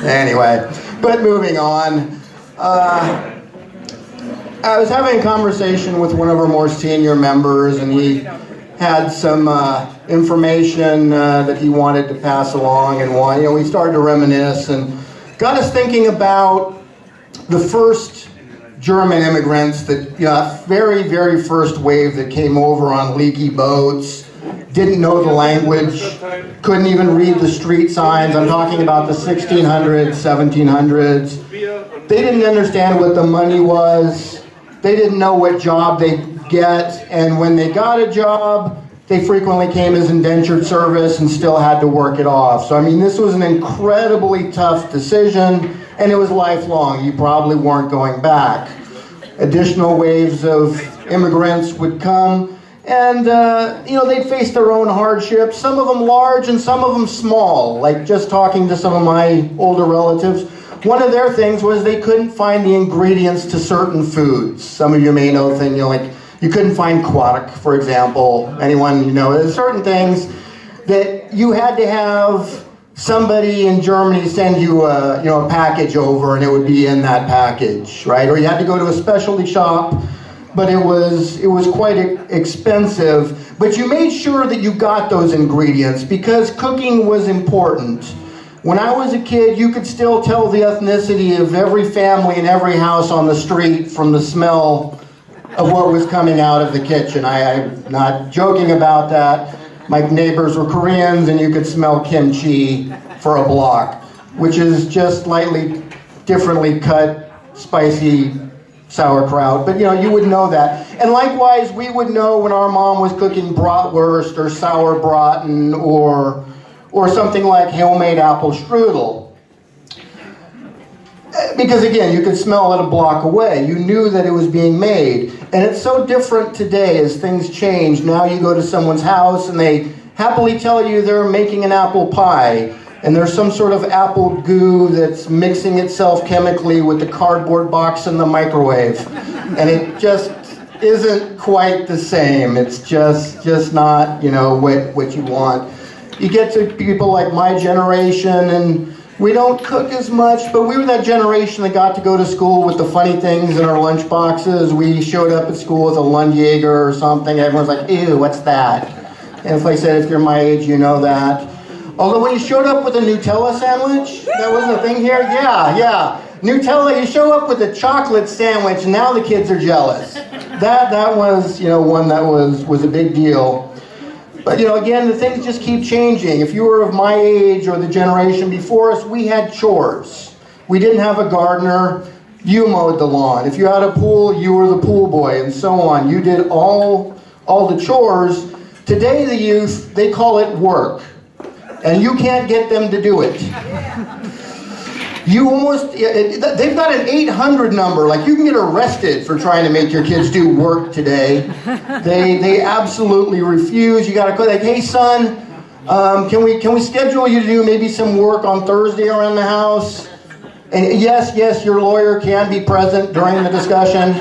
Anyway, but moving on. I was having a conversation with one of our more senior members, and he had some information that he wanted to pass along, and we started to reminisce and got us thinking about the first German immigrants that, very, very first wave that came over on leaky boats, didn't know the language, couldn't even read the street signs. I'm talking about the 1600s, 1700s. They didn't understand what the money was. They didn't know what job they'd get, and when they got a job, they frequently came as indentured service and still had to work it off. So, this was an incredibly tough decision, and it was lifelong. You probably weren't going back. Additional waves of immigrants would come, and they'd face their own hardships, some of them large and some of them small. Like just talking to some of my older relatives, one of their things was they couldn't find the ingredients to certain foods. Some of you may know things, you couldn't find quark, for example. Anyone, there's certain things that you had to have somebody in Germany send you a package over, and it would be in that package, right? Or you had to go to a specialty shop, but it was quite expensive. But you made sure that you got those ingredients because cooking was important. When I was a kid, you could still tell the ethnicity of every family in every house on the street from the smell of what was coming out of the kitchen. I'm not joking about that. My neighbors were Koreans, and you could smell kimchi for a block, which is just slightly differently cut, spicy sauerkraut. But you would know that. And likewise, we would know when our mom was cooking bratwurst or sauerbraten or something like homemade apple strudel. Because again, you could smell it a block away. You knew that it was being made. And it's so different today as things change. Now you go to someone's house and they happily tell you they're making an apple pie. And there's some sort of apple goo that's mixing itself chemically with the cardboard box in the microwave. And it just isn't quite the same. It's just not, what you want. You get to people like my generation, and we don't cook as much, but we were that generation that got to go to school with the funny things in our lunch boxes. We showed up at school with a Lundjaeger or something. Everyone's like, ew, what's that? And if I said, if you're my age, you know that. Although when you showed up with a Nutella sandwich, that wasn't a thing here? Yeah. Nutella, you show up with a chocolate sandwich, and now the kids are jealous. That was, one that was a big deal. But, again, the things just keep changing. If you were of my age or the generation before us, we had chores. We didn't have a gardener. You mowed the lawn. If you had a pool, you were the pool boy, and so on. You did all the chores. Today, the youth, they call it work. And you can't get them to do it. They've got an 800 number, like you can get arrested for trying to make your kids do work today. They absolutely refuse. You gotta go like, hey son, can we schedule you to do maybe some work on Thursday around the house? And yes, your lawyer can be present during the discussion.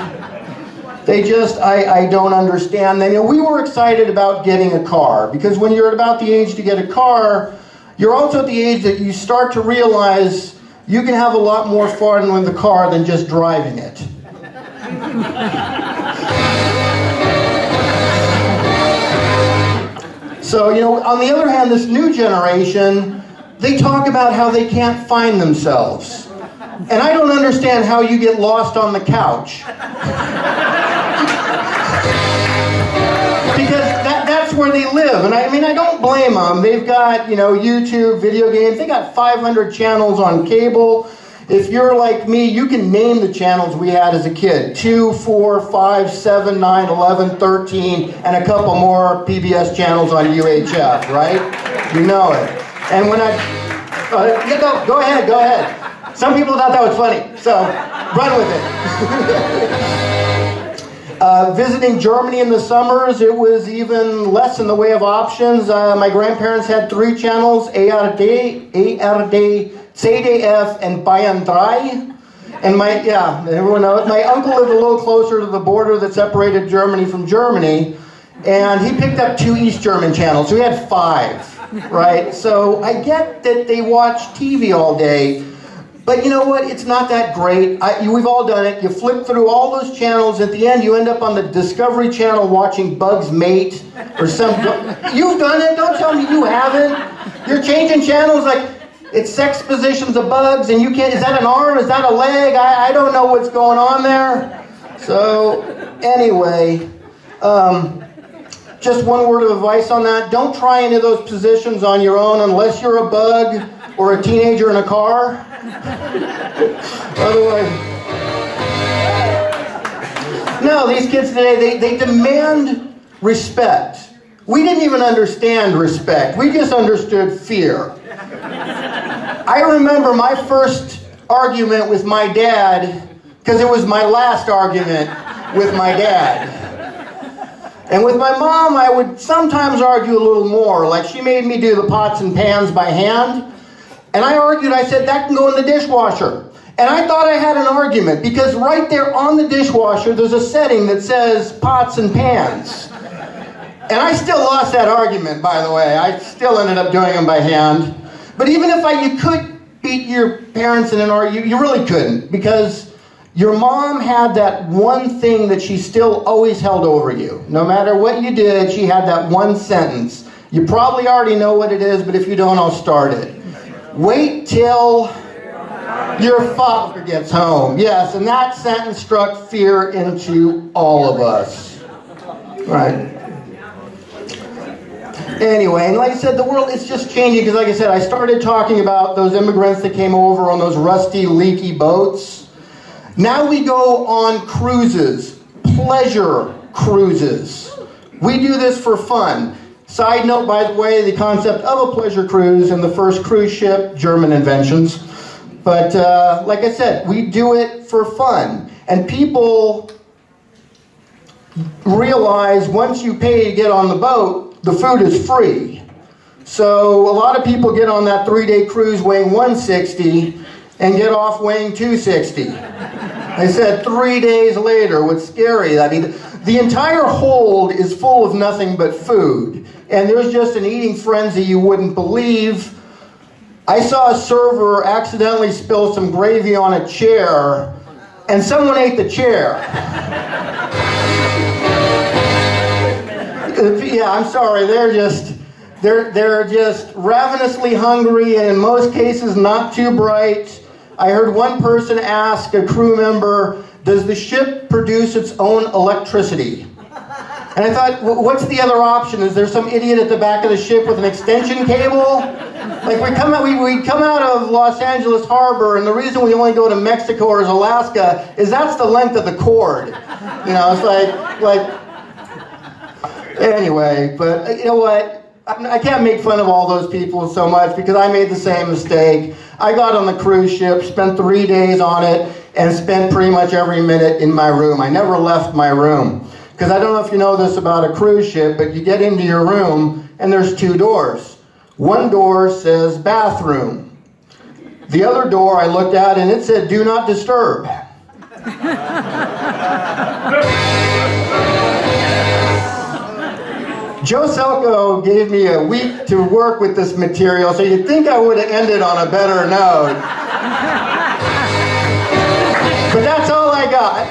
I don't understand them. We were excited about getting a car, because when you're about the age to get a car, you're also at the age that you start to realize you can have a lot more fun with the car than just driving it. So, on the other hand, this new generation, they talk about how they can't find themselves. And I don't understand how you get lost on the couch. Because that's where they live. And I don't blame them. They've got, YouTube, video games. They got 500 channels on cable. If you're like me, you can name the channels we had as a kid. 2, 4, 5, 7, 9, 11, 13, and a couple more PBS channels on UHF, right? You know it. And when go ahead. Some people thought that was funny, so run with it. Visiting Germany in the summers, it was even less in the way of options. My grandparents had 3 channels, ARD, CDF, and Bayern 3. And everyone knows. My uncle lived a little closer to the border that separated Germany from Germany, and he picked up 2 East German channels, so he had 5, right? So I get that they watch TV all day, But you know what? It's not that great. We've all done it. You flip through all those channels. At the end, you end up on the Discovery Channel watching Bugs Mate or some... You've done it. Don't tell me you haven't. You're changing channels like it's sex positions of bugs, and you can't... Is that an arm? Is that a leg? I don't know what's going on there. So, anyway, just one word of advice on that. Don't try any of those positions on your own unless you're a bug or a teenager in a car. Otherwise, no, these kids today, they demand respect. We didn't even understand respect. We just understood fear. I remember my first argument with my dad, because it was my last argument with my dad. And with my mom, I would sometimes argue a little more. Like, she made me do the pots and pans by hand. And I argued, I said, that can go in the dishwasher. And I thought I had an argument, because right there on the dishwasher, there's a setting that says pots and pans. And I still lost that argument, by the way. I still ended up doing them by hand. But even if you could beat your parents in an argument, you really couldn't, because your mom had that one thing that she still always held over you. No matter what you did, she had that one sentence. You probably already know what it is, but if you don't, I'll start it. Wait till your father gets home. Yes, and that sentence struck fear into all of us. Right. Anyway, and like I said, the world is just changing, because like I said, I started talking about those immigrants that came over on those rusty, leaky boats. Now we go on cruises, pleasure cruises. We do this for fun. Side note, by the way, the concept of a pleasure cruise and the first cruise ship, German inventions. But like I said, we do it for fun. And people realize once you pay to get on the boat, the food is free. So a lot of people get on that 3-day cruise weighing 160 and get off weighing 260. I said 3 days later. What's scary, I mean, the entire hold is full of nothing but food. And there's just an eating frenzy you wouldn't believe. I saw a server accidentally spill some gravy on a chair, and someone ate the chair. Yeah, I'm sorry, they're just ravenously hungry, and in most cases not too bright. I heard one person ask a crew member, does the ship produce its own electricity? And I thought, what's the other option? Is there some idiot at the back of the ship with an extension cable? Like, we come out of Los Angeles Harbor, and the reason we only go to Mexico or Alaska is that's the length of the cord. You know, it's like anyway, but you know what? I can't make fun of all those people so much, because I made the same mistake. I got on the cruise ship, spent 3 days on it, and spent pretty much every minute in my room. I never left my room. Because I don't know if you know this about a cruise ship, but you get into your room, and there's 2 doors. One door says bathroom. The other door I looked at, and it said do not disturb. Joe Selko gave me a week to work with this material, so you'd think I would have ended on a better note. But that's all I got.